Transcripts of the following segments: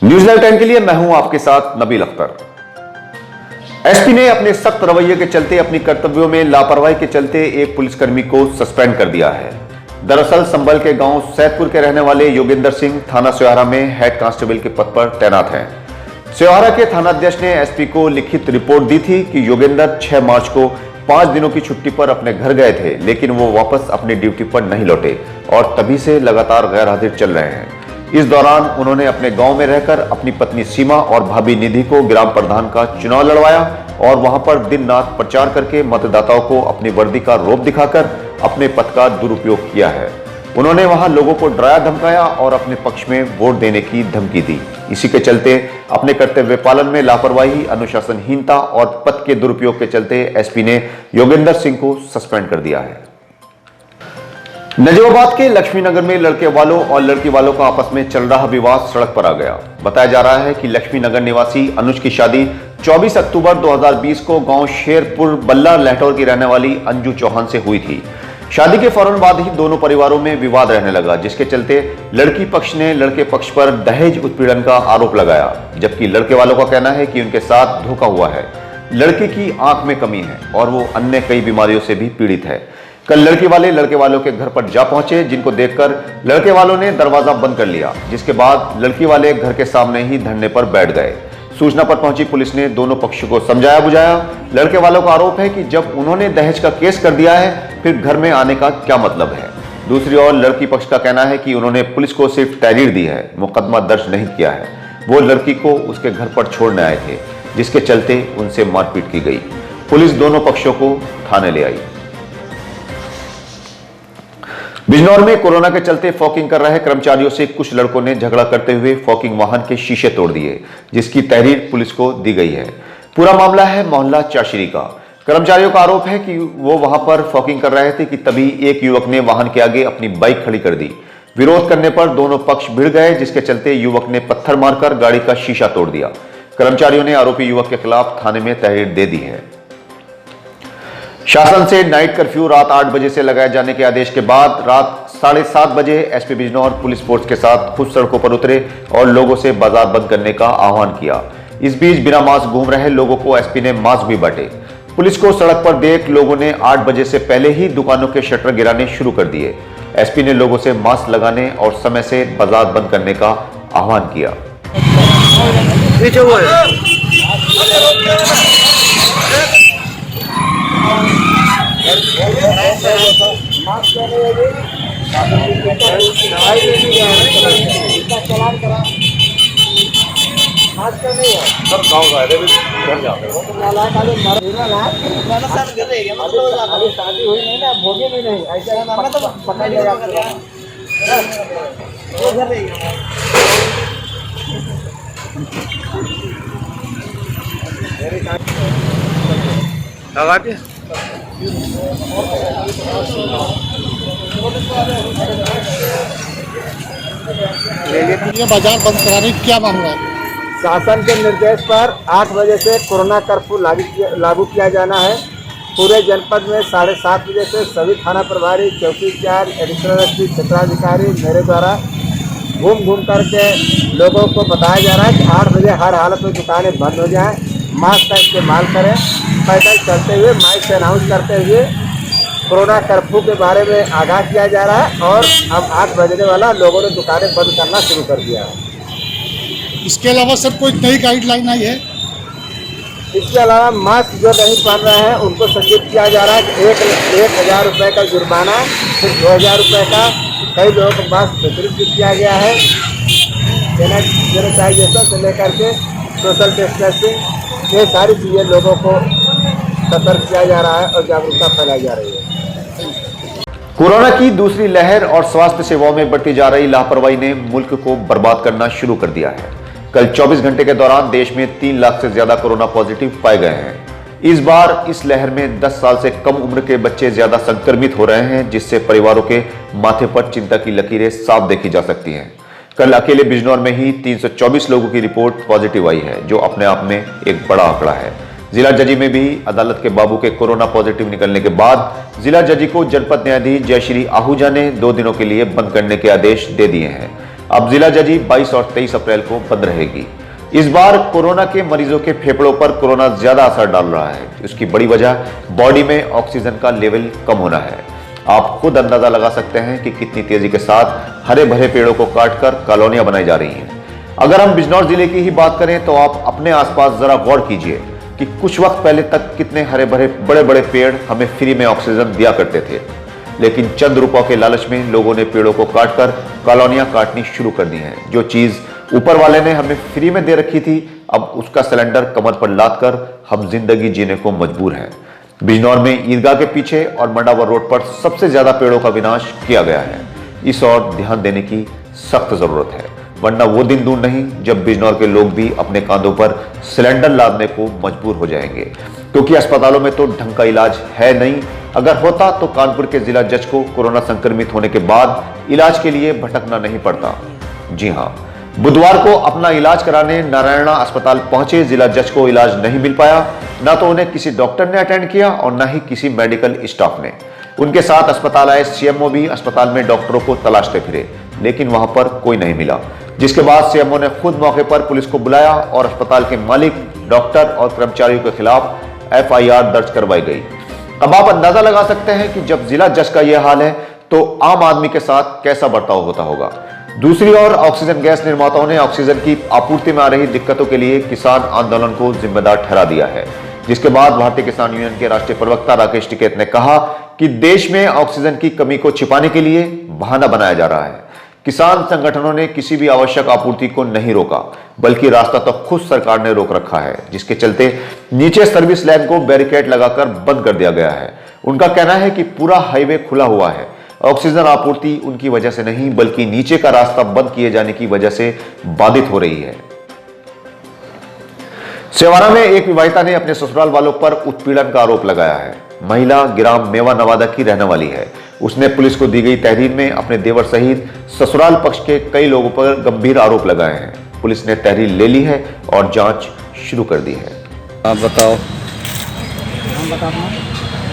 News live 10 के लिए मैं हूं आपके साथ नबील अख्तर। एसपी ने अपने सख्त रवैये के चलते अपनी कर्तव्यों में लापरवाही के चलते एक पुलिसकर्मी को सस्पेंड कर दिया है। दरअसल संभल के गांव सैदपुर के रहने वाले योगेंद्र सिंह थाना सोहारा में हेड कांस्टेबल के पद पर तैनात हैं। सोहारा के थानाध्यक्ष ने एसपी को लिखित रिपोर्ट दी थी कि योगेंद्र 6 मार्च को 5 दिनों की छुट्टी पर अपने घर गए थे, लेकिन वो वापस अपनी ड्यूटी पर नहीं लौटे और तभी से लगातार गैर हाजिर चल रहे हैं। इस दौरान उन्होंने अपने गांव में रहकर अपनी पत्नी सीमा और भाभी निधि को ग्राम प्रधान का चुनाव लड़वाया और वहां पर दिन रात प्रचार करके मतदाताओं को अपनी वर्दी का रौब दिखाकर अपने पद का दुरुपयोग किया है। उन्होंने वहां लोगों को डराया धमकाया और अपने पक्ष में वोट देने की धमकी दी। इसी के चलते अपने कर्तव्य पालन में लापरवाही, अनुशासनहीनता और पद के दुरुपयोग के चलते एसपी ने योगेंद्र सिंह को सस्पेंड कर दिया है। नजीबाबाद के लक्ष्मीनगर में लड़के वालों और लड़की वालों का आपस में चल रहा विवाद सड़क पर आ गया। बताया जा रहा है कि लक्ष्मीनगर निवासी अनुज की शादी 24 अक्टूबर 2020 को गांव शेरपुर बल्ला लहटौर की रहने वाली अंजू चौहान से हुई थी। शादी के फौरन बाद ही दोनों परिवारों में विवाद रहने लगा, जिसके चलते लड़की पक्ष ने लड़के पक्ष पर दहेज उत्पीड़न का आरोप लगाया, जबकि लड़के वालों का कहना है कि उनके साथ धोखा हुआ है। लड़की की आंख में कमी है और वो अन्य कई बीमारियों से भी पीड़ित है। कल लड़की वाले लड़के वालों के घर पर जा पहुंचे, जिनको देखकर लड़के वालों ने दरवाजा बंद कर लिया, जिसके बाद लड़की वाले घर के सामने ही धरने पर बैठ गए। सूचना पर पहुंची पुलिस ने दोनों पक्षों को समझाया बुझाया। लड़के वालों का आरोप है कि जब उन्होंने दहेज का केस कर दिया है, फिर घर में आने का क्या मतलब है। दूसरी ओर लड़की पक्ष का कहना है कि उन्होंने पुलिस को सिर्फ तहरीर दी है, मुकदमा दर्ज नहीं किया है। वो लड़की को उसके घर पर छोड़ने आए थे, जिसके चलते उनसे मारपीट की गई। पुलिस दोनों पक्षों को थाने ले आई। बिजनौर में कोरोना के चलते फॉकिंग कर रहे कर्मचारियों से कुछ लड़कों ने झगड़ा करते हुए फॉकिंग वाहन के शीशे तोड़ दिए, जिसकी तहरीर पुलिस को दी गई है। पूरा मामला है मोहल्ला चाशरी का। कर्मचारियों का आरोप है कि वो वहां पर फॉकिंग कर रहे थे कि तभी एक युवक ने वाहन के आगे अपनी बाइक खड़ी कर दी। विरोध करने पर दोनों पक्ष भिड़ गए, जिसके चलते युवक ने पत्थर मारकर गाड़ी का शीशा तोड़ दिया। कर्मचारियों ने आरोपी युवक के खिलाफ थाने में तहरीर दे दी है। शासन से नाइट कर्फ्यू रात 8 बजे से लगाए जाने के आदेश के बाद रात 7:30 बजे एसपी बिजनौर पुलिस फोर्स के साथ खुद सड़कों पर उतरे और लोगों से बाजार बंद करने का आह्वान किया। इस बीच बिना मास्क घूम रहे लोगों को एसपी ने मास्क भी बांटे। पुलिस को सड़क पर देख लोगों ने 8 बजे से पहले ही दुकानों के शटर गिराने शुरू कर दिए। एसपी ने लोगों से मास्क लगाने और समय से बाजार बंद करने का आह्वान किया। शादी हुई नहीं ना, भोगे भी नहीं, ऐसा पकड़ लिया बाजार बंद कराने की क्या मामला है? शासन के निर्देश पर 8 बजे से कोरोना कर्फ्यू लागू किया जाना है। पूरे जनपद में 7:30 बजे से सभी थाना प्रभारी, चौकीदार, एडिशनल एसपी, क्षेत्राधिकारी मेरे द्वारा घूम करके लोगों को बताया जा रहा है कि 8 बजे हर हालत में दुकानें बंद हो जाएं, मास्क का इस्तेमाल करें। पैदल चलते हुए माइक से अनाउंस करते हुए कोरोना कर्फ्यू के बारे में आगाह किया जा रहा है और अब 8 बजने वाला लोगों ने दुकानें बंद करना शुरू कर दिया है। इसके अलावा सर कोई नई गाइडलाइन आई है? इसके अलावा मास्क जो नहीं पहन रहे हैं उनको सचेत किया जा रहा है कि 1,000 रुपये का जुर्माना, फिर 2,000 रुपये का। कई लोगों को मास्क वितरित किया गया है। सैनिटाइजेशन से लेकर के सोशल डिस्टेंसिंग, ये सारी चीज़ें लोगों को सतर्क किया जा रहा है और जागरूकता फैलाई जा रही है। कोरोना की दूसरी लहर और स्वास्थ्य सेवाओं में बढ़ती जा रही लापरवाही ने मुल्क को बर्बाद करना शुरू कर दिया है। कल 24 घंटे के दौरान देश में 3 लाख से ज्यादा कोरोना पॉजिटिव पाए गए हैं। इस बार इस लहर में 10 साल से कम उम्र के बच्चे ज्यादा संक्रमित हो रहे हैं, जिससे परिवारों के माथे पर चिंता की लकीरें साफ देखी जा सकती हैं। कल अकेले बिजनौर में ही 324 लोगों की रिपोर्ट पॉजिटिव आई है, जो अपने आप में एक बड़ा आंकड़ा है। जिला जजी में भी अदालत के बाबू के कोरोना पॉजिटिव निकलने के बाद जिला जजी को जनपद न्यायाधीश जयश्री आहूजा ने 2 दिनों के लिए बंद करने के आदेश दे दिए हैं। अब जिला जजी 22 और 23 अप्रैल को बंद रहेगी। इस बार कोरोना के मरीजों के फेफड़ों पर कोरोना ज्यादा असर डाल रहा है। इसकी बड़ी वजह बॉडी में ऑक्सीजन का लेवल कम होना है। आप खुद अंदाजा लगा सकते हैं कि कितनी तेजी के साथ हरे भरे पेड़ों को काटकर कॉलोनियां बनाई जा रही हैं। अगर हम बिजनौर जिले की ही बात करें तो आप अपने आसपास जरा गौर कीजिए कि कुछ वक्त पहले तक कितने हरे भरे बड़े बड़े पेड़ हमें फ्री में ऑक्सीजन दिया करते थे, लेकिन चंद रुपयों के लालच में लोगों ने पेड़ों को काटकर कॉलोनियां काटनी शुरू कर दी हैं। जो चीज ऊपर वाले ने हमें फ्री में दे रखी थी, अब उसका सिलेंडर कमर पर लाद कर हम जिंदगी जीने को मजबूर हैं। बिजनौर में ईदगाह के पीछे और मंडावर रोड पर सबसे ज्यादा पेड़ों का विनाश किया गया है। इस ओर ध्यान देने की सख्त जरूरत है, वरना वो दिन दूर नहीं जब बिजनौर के लोग भी अपने कांधों पर सिलेंडर लादने को मजबूर हो जाएंगे, क्योंकि अस्पतालों में तो ढंग का इलाज है नहीं। अगर होता तो कानपुर के जिला जज को कोरोना संक्रमित होने के बाद इलाज के लिए भटकना नहीं पड़ता। जी हां, बुधवार को अपना इलाज कराने नारायणा अस्पताल पहुंचे जिला जज को इलाज नहीं मिल पाया। ना तो उन्हें किसी डॉक्टर ने अटेंड किया और ना ही किसी मेडिकल स्टाफ ने। उनके साथ अस्पताल आए सीएमओ भी अस्पताल में डॉक्टरों को तलाशते फिरे, लेकिन वहां पर कोई नहीं मिला, जिसके बाद सीएमओ ने खुद मौके पर पुलिस को बुलाया और अस्पताल के मालिक, डॉक्टर और कर्मचारियों के खिलाफ एफआईआर दर्ज करवाई गई। अब आप अंदाजा लगा सकते हैं कि जब जिला जज का यह हाल है तो आम आदमी के साथ कैसा बर्ताव होता होगा। दूसरी ओर ऑक्सीजन गैस निर्माताओं ने ऑक्सीजन की आपूर्ति में आ रही दिक्कतों के लिए किसान आंदोलन को जिम्मेदार ठहरा दिया है, जिसके बाद भारतीय किसान यूनियन के राष्ट्रीय प्रवक्ता राकेश टिकैत ने कहा कि देश में ऑक्सीजन की कमी को छिपाने के लिए बहाना बनाया जा रहा है। किसान संगठनों ने किसी भी आवश्यक आपूर्ति को नहीं रोका, बल्कि रास्ता तो खुद सरकार ने रोक रखा है, जिसके चलते नीचे सर्विस लाइन को बैरिकेड लगाकर बंद कर दिया गया है। उनका कहना है कि पूरा हाईवे खुला हुआ है। ऑक्सीजन आपूर्ति उनकी वजह से नहीं, बल्कि नीचे का रास्ता बंद किए जाने की वजह से बाधित हो रही है। सेवारा में एक विवाहिता ने अपने ससुराल वालों पर उत्पीड़न का आरोप लगाया है। महिला ग्राम मेवा नवादा की रहने वाली है। उसने पुलिस को दी गई तहरीर में अपने देवर सहित ससुराल पक्ष के कई लोगों पर गंभीर आरोप लगाए हैं। पुलिस ने तहरीर ले ली है और जांच शुरू कर दी है। आप बताओ,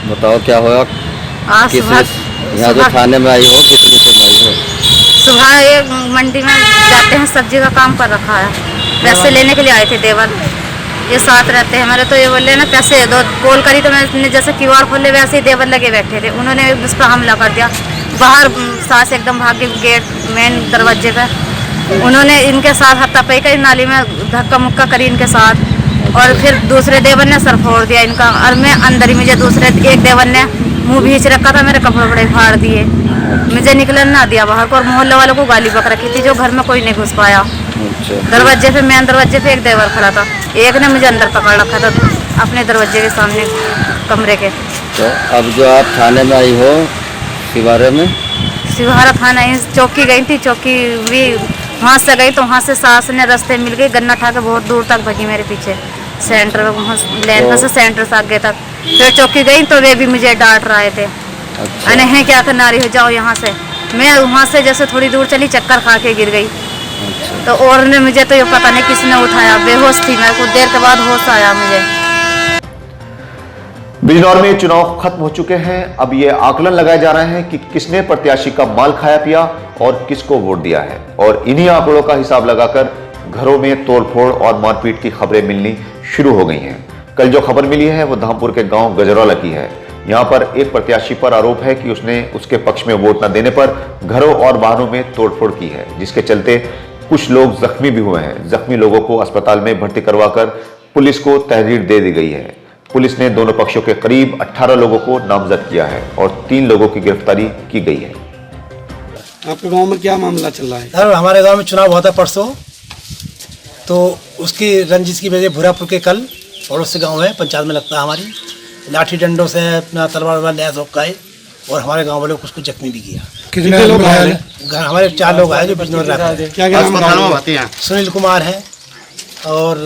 बताओ क्या हुआ? आज यहाँ जो थाने में आई हो, किस विषय में आई हो? सुबह एक मंडी में जाते हैं, सब्जी का काम कर रखा है, पैसे लेने के लिए आए थे देवर, ये साथ रहते हैं हमारे। तो ये बोले ना पैसे दो, कॉल करी तो मैंने जैसे क्यूआर खोले वैसे ही देवर लगे बैठे थे। उन्होंने उस पर हमला कर दिया। बाहर सास एकदम भाग के गेट मेन दरवाजे पे, उन्होंने इनके साथ हाथापाई करी, नाली में धक्का मुक्का करी इनके साथ, और फिर दूसरे देवर ने सर फोड़ दिया इनका। और मैं अंदर ही, मुझे दूसरे एक देवर ने मुंह भींच रखा था, मेरे कपड़े बड़े फाड़ दिए, मुझे निकलने ना दिया बाहर को, और मोहल्ले वालों को गाली बक रखी थी, जो घर में कोई नहीं घुस पाया। दरवाजे पे, मेन दरवाजे पे एक देवर खड़ा था, एक ने मुझे अंदर पकड़ रखा था अपने दरवाजे के सामने कमरे के। तो अब जो आप थाने में आई हो सिवारे में? सिवारा थाना चौकी गई थी, चौकी भी वहाँ से गई तो वहाँ से सास ने रास्ते मिल गई, गन्ना उठा के बहुत दूर तक भगी मेरे पीछे, सेंटर लैंड पर से सेंटर से आगे तक। फिर चौकी गई तो वे भी मुझे डांट रहे थे। अच्छा। अने है क्या करना रही हो, जाओ यहाँ से। मैं वहाँ से जैसे थोड़ी दूर चली, चक्कर खा के गिर गई। अच्छा। तो और ने मुझे तो ये पता नहीं किसने उठाया, बेहोश थी मैं, कुछ देर के बाद होश आया मुझे। बिजनौर में चुनाव खत्म हो चुके हैं। अब ये आकलन लगाए जा रहे हैं कि किसने प्रत्याशी का माल खाया पिया और किसको वोट दिया है, और इन्हीं आंकड़ों का हिसाब लगाकर घरों में तोड़फोड़ और मारपीट की खबरें मिलनी शुरू हो गई हैं। कल जो खबर मिली है वो धामपुर के गांव गजरौला की है। यहां पर एक प्रत्याशी पर आरोप है कि उसने उसके पक्ष में वोट न देने पर घरों और वाहनों में तोड़फोड़ की है, जिसके चलते कुछ लोग जख्मी भी हुए हैं। जख्मी लोगों को अस्पताल में भर्ती करवाकर पुलिस को तहरीर दे दी गई है। पुलिस ने दोनों पक्षों के करीब 18 लोगों को नामजद किया है और 3 लोगों की गिरफ्तारी की गई है। आपके गांव में क्या मामला चल रहा है? सर हमारे गांव में चुनाव हुआ था परसों, तो उसकी रंजिश की वजह भूरापुर के कल पड़ोसी गांव है, पंचायत में लगता है हमारी, लाठी डंडों से अपना तलवार लैस होकाए और हमारे गांव वालों को उसको जख्मी भी किया। कितने लोग घायल? हमारे 4 लोग आए जो बिजनौर रहते हैं। क्या क्या नाम है? सुनील कुमार है और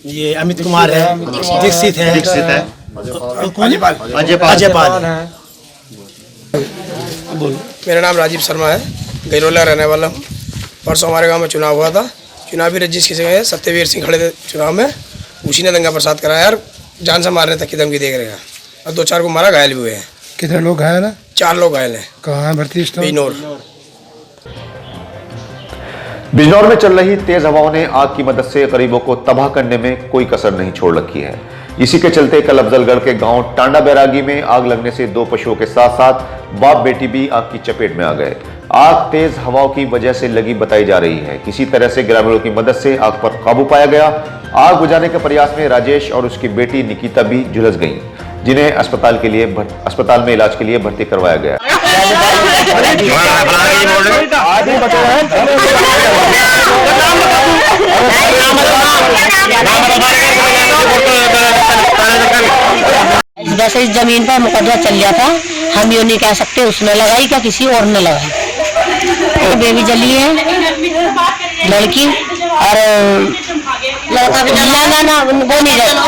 ये अमित कुमार है, दीक्षित है, अजय पाल है। मेरा नाम राजीव शर्मा है, गैरोला रहने वाला हूँ। परसों हमारे गांव में चुनाव हुआ था। चुनावी रजिश की जगह सत्यवीर सिंह खड़े थे चुनाव में, उसी ने दंगा प्रसाद कराया और जान से मारने तक की धमकी दे रहा, और 2-4 को मारा, घायल भी हुए हैं। कितने लोग घायल हैं? 4 लोग घायल हैं। कहाँ है भर्ती? बिजनौर। बिजनौर में चल रही तेज हवाओं ने आग की मदद से गरीबों को तबाह करने में कोई कसर नहीं छोड़ रखी है। इसी के चलते कल अफजलगढ़ के गांव टांडा बैरागी में आग लगने से 2 पशुओं के साथ साथ बाप बेटी भी आग की चपेट में आ गए। आग तेज हवाओं की वजह से लगी बताई जा रही है। किसी तरह से ग्रामीणों की मदद से आग पर काबू पाया गया। आग बुझाने के प्रयास में राजेश और उसकी बेटी निकिता भी झुलस गईं, जिन्हें अस्पताल में इलाज के लिए भर्ती करवाया गया। जैसे इस जमीन पर मुकदमा चल गया था, हम ये नहीं कह सकते उसने लगाई क्या किसी और ने लगाई। बेबी जली है लड़की और लड़का भी ना वो नहीं जला।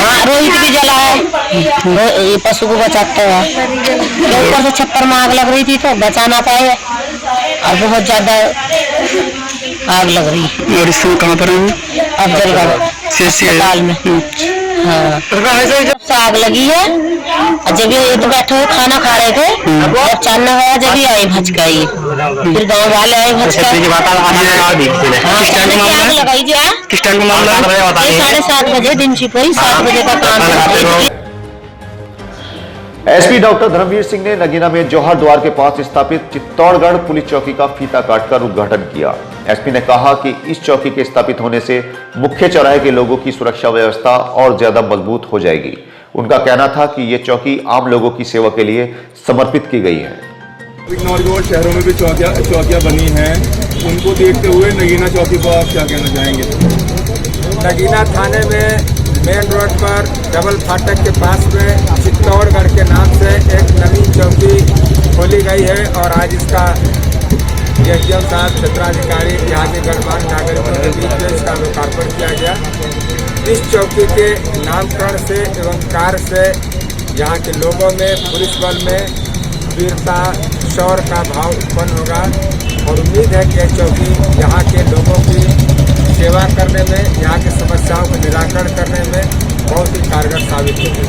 हाँ, रोहित भी जला है। ये पशु को बचाते हैं। ऊपर से छप्पर में आग लग रही थी तो बचा ना पाए और बहुत ज्यादा आग लग रही है। और इस समय कहाँ पर है? अफजलगढ़ अस्पताल में। हाँ, जब आग लगी है, जब ये तो बैठे हुए खाना खा रहे थे, जब चांदना हुआ जब ही आई भचका, ये फिर गाँव वाले आए भचका। आग लगाई जी। किस टाइम का मामला है? 7:30 बजे दिन छिपाई 7 बजे का काम। एसपी डॉक्टर धर्मवीर सिंह ने नगीना में जौहर द्वार के पास स्थापित चित्तौड़गढ़ पुलिस चौकी का फीता काटकर उद्घाटन किया। एसपी ने कहा कि इस चौकी के स्थापित होने से मुख्य चौराहे के लोगों की सुरक्षा व्यवस्था और ज्यादा मजबूत हो जाएगी। उनका कहना था कि ये चौकी आम लोगों की सेवा के लिए समर्पित की गई है। नौजवान शहरों में भी चौकियां बनी हैं, उनको देखते हुए नगीना चौकी को आप क्या कहना चाहेंगे? नगीना थाने में मेन रोड पर डबल फाटक के पास में चित्तौड़गढ़ के नाम से एक नवीन चौकी खोली गई है और आज इसका एसडीएम साहब, क्षेत्राधिकारी, यहाँ के गणमान्य नागरिकों के बीच में इसका लोकार्पण किया गया। इस चौकी के नामकरण से एवं कार्य से यहाँ के लोगों में, पुलिस बल में वीरता, शौर्य का भाव उत्पन्न होगा और उम्मीद है कि यह चौकी यहाँ के लोगों की सेवा करने में, यहाँ की समस्याओं का निराकरण करने में बहुत ही कारगर साबित होगी।